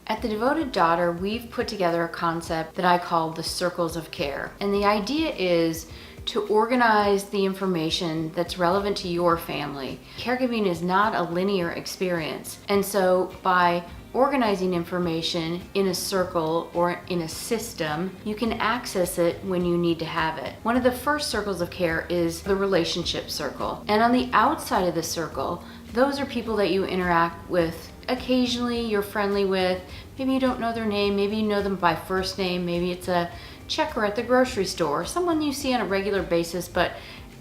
At The Devoted Daughter, we've put together a concept that I call the circles of care. And the idea is to organize the information that's relevant to your family. Caregiving is not a linear experience. And so by organizing information in a circle or in a system, you can access it when you need to have it. One of the first circles of care is the relationship circle. And on the outside of the circle, those are people that you interact with occasionally, you're friendly with. Maybe you don't know their name, maybe you know them by first name, maybe it's a checker at the grocery store, someone you see on a regular basis but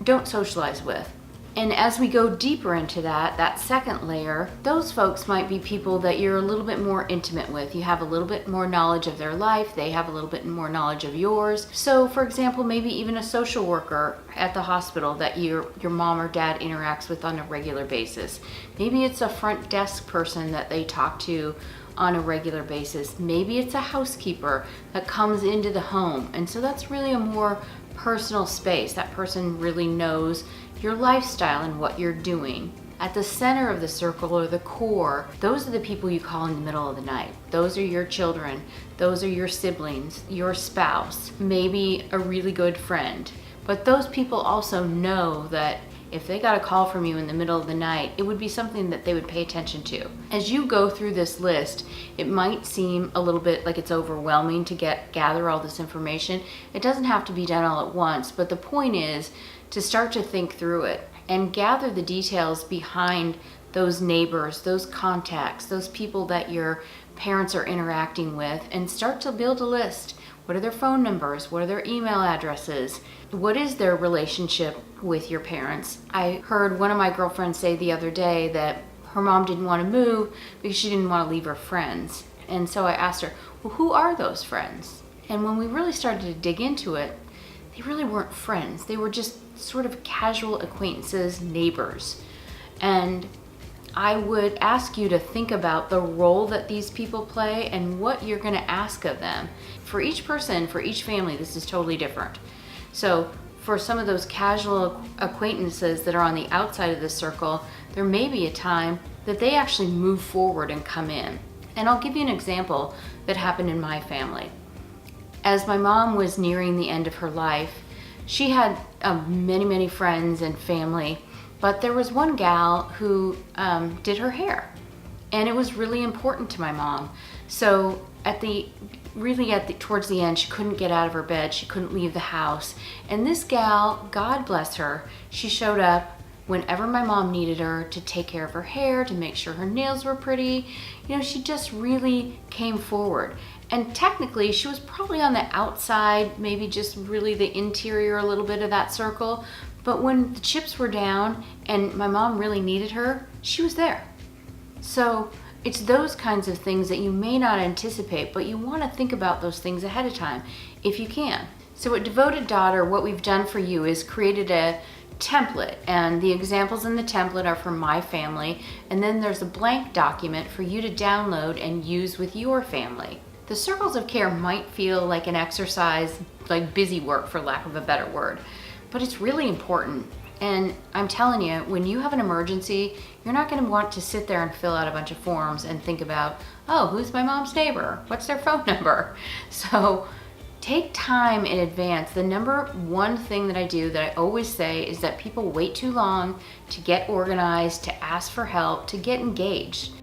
don't socialize with. And as we go deeper into that second layer, those folks might be people that you're a little bit more intimate with. You have a little bit more knowledge of their life, they have a little bit more knowledge of yours. So for example, maybe even a social worker at the hospital that your mom or dad interacts with on a regular basis. Maybe it's a front desk person that they talk to on a regular basis. Maybe it's a housekeeper that comes into the home. And so that's really a more personal space. That person really knows your lifestyle and what you're doing. At the center of the circle, or the core, those are the people you call in the middle of the night. Those are your children, those are your siblings, your spouse, maybe a really good friend. But those people also know that if they got a call from you in the middle of the night, it would be something that they would pay attention to. As you go through this list, it might seem a little bit like it's overwhelming to gather all this information. It doesn't have to be done all at once, but the point is to start to think through it and gather the details behind those neighbors, those contacts, those people that your parents are interacting with, and start to build a list. What are their phone numbers? What are their email addresses? What is their relationship with your parents? I heard one of my girlfriends say the other day that her mom didn't want to move because she didn't want to leave her friends. And so I asked her, well, who are those friends? And when we really started to dig into it, they really weren't friends. They were just sort of casual acquaintances, neighbors. And I would ask you to think about the role that these people play and what you're going to ask of them. For each person, for each family, this is totally different. So for some of those casual acquaintances that are on the outside of the circle, there may be a time that they actually move forward and come in. And I'll give you an example that happened in my family. As my mom was nearing the end of her life, she had many friends and family, but there was one gal who did her hair, and it was really important to my mom. So towards the end, she couldn't get out of her bed, she couldn't leave the house. And this gal, God bless her, she showed up whenever my mom needed her to take care of her hair, to make sure her nails were pretty. You know, she just really came forward. And technically, she was probably on the outside, maybe just really the interior a little bit of that circle. But when the chips were down and my mom really needed her, she was there. So it's those kinds of things that you may not anticipate, but you want to think about those things ahead of time, if you can. So at Devoted Daughter, what we've done for you is created a template, and the examples in the template are from my family, and then there's a blank document for you to download and use with your family. The circles of care might feel like an exercise, like busy work for lack of a better word, but it's really important. And I'm telling you, when you have an emergency, you're not going to want to sit there and fill out a bunch of forms and think about, oh, who's my mom's neighbor? What's their phone number? So take time in advance. The number one thing that I do that I always say is that people wait too long to get organized, to ask for help, to get engaged.